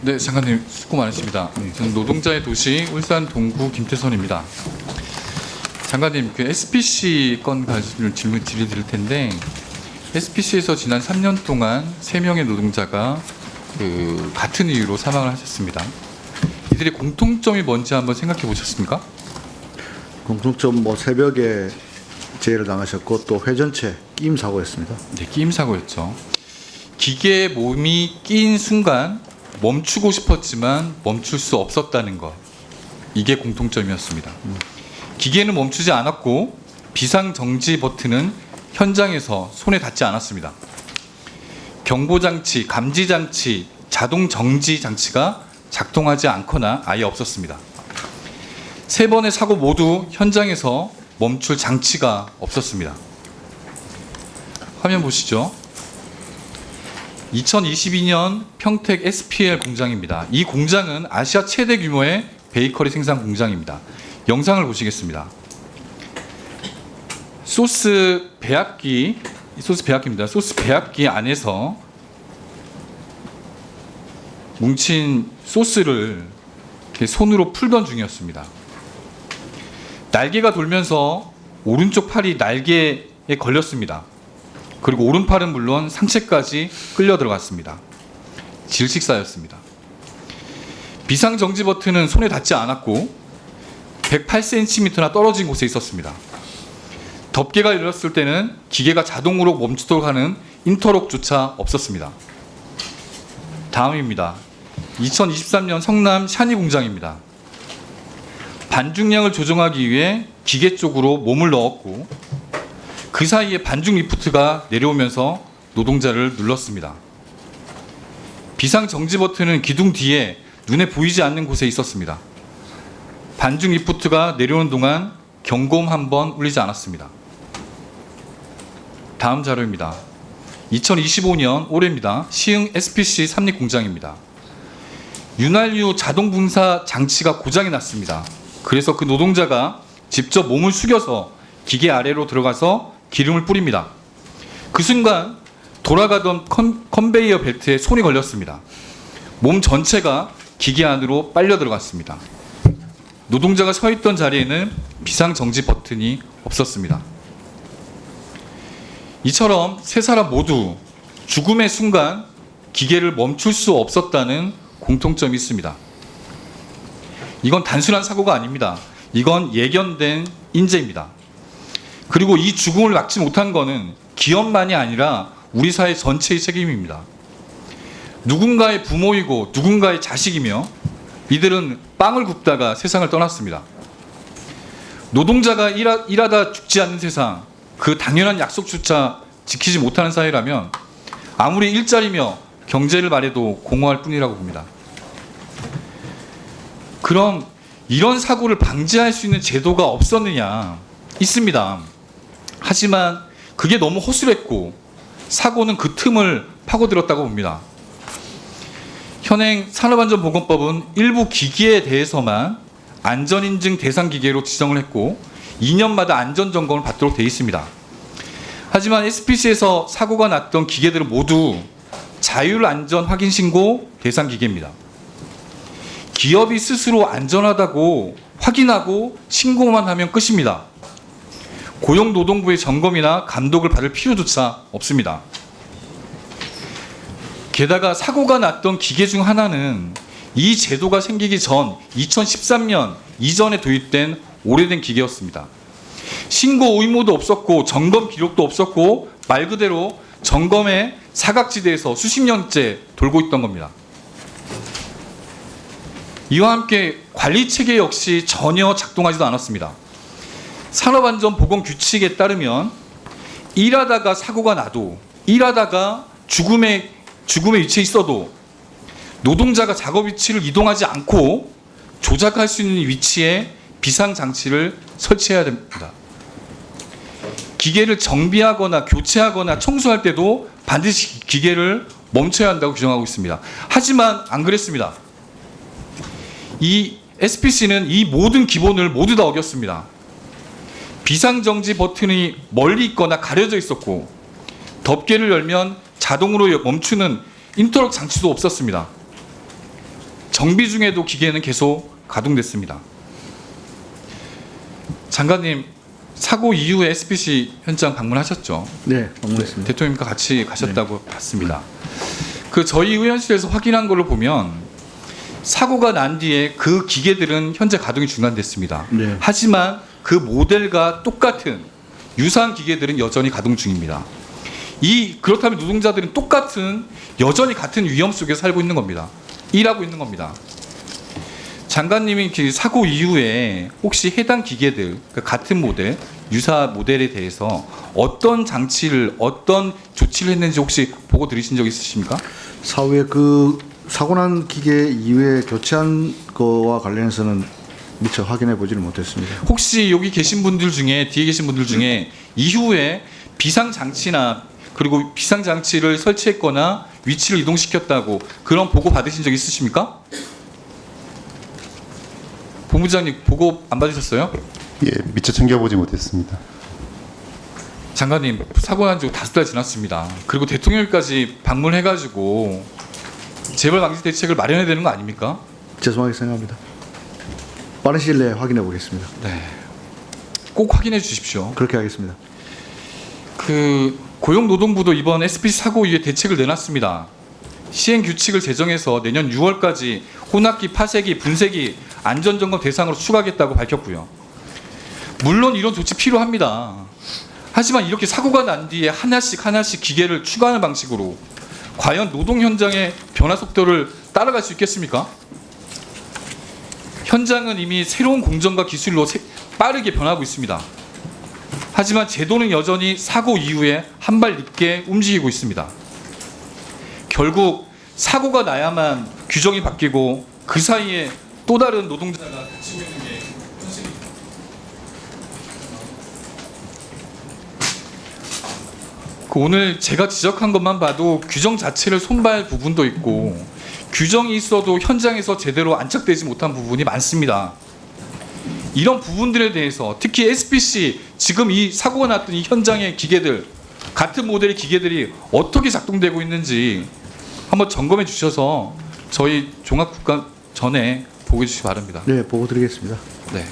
네, 장관님 수고 많으십니다. 저는 노동자의 도시 울산 동구 김태선입니다. 장관님, 그 SPC 건 가지고 질문 드릴 텐데, SPC에서 지난 3년 동안 3명의 노동자가 같은 이유로 사망을 하셨습니다. 이들의 공통점이 뭔지 한번 생각해 보셨습니까? 공통점 새벽에 재해를 당하셨고 또 회전체 끼임 사고였습니다. 네, 끼임 사고였죠. 기계에 몸이 끼인 순간 멈추고 싶었지만 멈출 수 없었다는 것. 이게 공통점이었습니다. 기계는 멈추지 않았고 비상정지 버튼은 현장에서 손에 닿지 않았습니다. 경보장치, 감지장치, 자동정지 장치가 작동하지 않거나 아예 없었습니다. 3번의 사고 모두 현장에서 멈출 장치가 없었습니다. 화면 보시죠. 2022년 평택 SPL 공장입니다. 이 공장은 아시아 최대 규모의 베이커리 생산 공장입니다. 영상을 보시겠습니다. 소스 배합기입니다. 소스 배합기 안에서 뭉친 소스를 이렇게 손으로 풀던 중이었습니다. 날개가 돌면서 오른쪽 팔이 날개에 걸렸습니다. 그리고 오른팔은 물론 상체까지 끌려 들어갔습니다. 질식사였습니다. 비상정지 버튼은 손에 닿지 않았고 108cm나 떨어진 곳에 있었습니다. 덮개가 열렸을 때는 기계가 자동으로 멈추도록 하는 인터록조차 없었습니다. 다음입니다. 2023년 성남 샤니 공장입니다. 반중량을 조정하기 위해 기계 쪽으로 몸을 넣었고 그 사이에 반중 리프트가 내려오면서 노동자를 눌렀습니다. 비상정지 버튼은 기둥 뒤에 눈에 보이지 않는 곳에 있었습니다. 반중 리프트가 내려오는 동안 경고음 한 번 울리지 않았습니다. 다음 자료입니다. 2025년 올해입니다. 시흥 SPC 삼립 공장입니다. 윤활유 자동 분사 장치가 고장이 났습니다. 그래서 그 노동자가 직접 몸을 숙여서 기계 아래로 들어가서 기름을 뿌립니다. 그 순간 돌아가던 컨베이어 벨트에 손이 걸렸습니다. 몸 전체가 기계 안으로 빨려 들어갔습니다. 노동자가 서 있던 자리에는 비상정지 버튼이 없었습니다. 이처럼 세 사람 모두 죽음의 순간 기계를 멈출 수 없었다는 공통점이 있습니다. 이건 단순한 사고가 아닙니다. 이건 예견된 인재입니다. 그리고 이 죽음을 막지 못한 것은 기업만이 아니라 우리 사회 전체의 책임입니다. 누군가의 부모이고 누군가의 자식이며 이들은 빵을 굽다가 세상을 떠났습니다. 노동자가 일하다 죽지 않는 세상, 그 당연한 약속조차 지키지 못하는 사회라면 아무리 일자리며 경제를 말해도 공허할 뿐이라고 봅니다. 그럼 이런 사고를 방지할 수 있는 제도가 없었느냐? 있습니다. 하지만 그게 너무 허술했고 사고는 그 틈을 파고들었다고 봅니다. 현행 산업안전보건법은 일부 기기에 대해서만 안전인증 대상 기계로 지정을 했고 2년마다 안전점검을 받도록 되어 있습니다. 하지만 SPC에서 사고가 났던 기계들은 모두 자율안전확인신고 대상 기계입니다. 기업이 스스로 안전하다고 확인하고 신고만 하면 끝입니다. 고용노동부의 점검이나 감독을 받을 필요조차 없습니다. 게다가 사고가 났던 기계 중 하나는 이 제도가 생기기 전 2013년 이전에 도입된 오래된 기계였습니다. 신고 의무도 없었고 점검 기록도 없었고 말 그대로 점검의 사각지대에서 수십 년째 돌고 있던 겁니다. 이와 함께 관리체계 역시 전혀 작동하지도 않았습니다. 산업안전보건규칙에 따르면 일하다가 사고가 나도 일하다가 죽음의 위치에 있어도 노동자가 작업 위치를 이동하지 않고 조작할 수 있는 위치에 비상장치를 설치해야 됩니다. 기계를 정비하거나 교체하거나 청소할 때도 반드시 기계를 멈춰야 한다고 규정하고 있습니다. 하지만 안 그랬습니다. 이 SPC는 이 모든 기본을 모두 다 어겼습니다. 비상정지 버튼이 멀리 있거나 가려져 있었고 덮개를 열면 자동으로 멈추는 인터럭 장치도 없었습니다. 정비 중에도 기계는 계속 가동됐습니다. 장관님, 사고 이후에 SPC 현장 방문하셨죠? 네, 방문했습니다. 대통령님과 같이 가셨다고 봤습니다. 그 저희 의원실에서 확인한 걸로 보면 사고가 난 뒤에 그 기계들은 현재 가동이 중단됐습니다. 네. 하지만 그 모델과 똑같은 유사한 기계들은 여전히 가동 중입니다. 그렇다면 노동자들은 여전히 같은 위험 속에 살고 있는 겁니다. 일하고 있는 겁니다. 장관님이 그 사고 이후에 혹시 해당 기계들, 같은 모델, 유사 모델에 대해서 어떤 장치를, 어떤 조치를 했는지 혹시 보고 들으신 적 있으십니까? 사후에 그 사고 난 기계 이외에 교체한 거와 관련해서는 미처 확인해 보지는 못했습니다. 혹시 여기 계신 분들 중에, 뒤에 계신 분들 중에 이후에 비상장치나 그리고 비상장치를 설치했거나 위치를 이동시켰다고 그런 보고 받으신 적 있으십니까? 본부장님 보고 안 받으셨어요? 예, 미처 챙겨보지 못했습니다. 장관님, 사고 난 지 5달 지났습니다. 그리고 대통령까지 방문해가지고 재발 방지 대책을 마련해야 되는 거 아닙니까? 죄송하게 생각합니다. 빠른 시일 내에 확인해 보겠습니다. 네. 꼭 확인해 주십시오. 그렇게 하겠습니다. 그 고용노동부도 이번 SPC 사고 이후에 대책을 내놨습니다. 시행 규칙을 제정해서 내년 6월까지 혼합기, 파쇄기, 분쇄기 안전점검 대상으로 추가하겠다고 밝혔고요. 물론 이런 조치 필요합니다. 하지만 이렇게 사고가 난 뒤에 하나씩 기계를 추가하는 방식으로 과연 노동 현장의 변화 속도를 따라갈 수 있겠습니까? 현장은 이미 새로운 공정과 기술로 빠르게 변하고 있습니다. 하지만 제도는 여전히 사고 이후에 한 발 늦게 움직이고 있습니다. 결국 사고가 나야만 규정이 바뀌고 그 사이에 또 다른 노동자가 다치고 있는 게 현실입니다. 오늘 제가 지적한 것만 봐도 규정 자체를 손봐야 할 부분도 있고 규정이 있어도 현장에서 제대로 안착되지 못한 부분이 많습니다. 이런 부분들에 대해서 특히 SPC 지금 이 사고가 났던 이 현장의 기계들, 같은 모델의 기계들이 어떻게 작동되고 있는지 한번 점검해 주셔서 저희 종합국감 전에 보고해 주시기 바랍니다. 네, 보고 드리겠습니다. 네.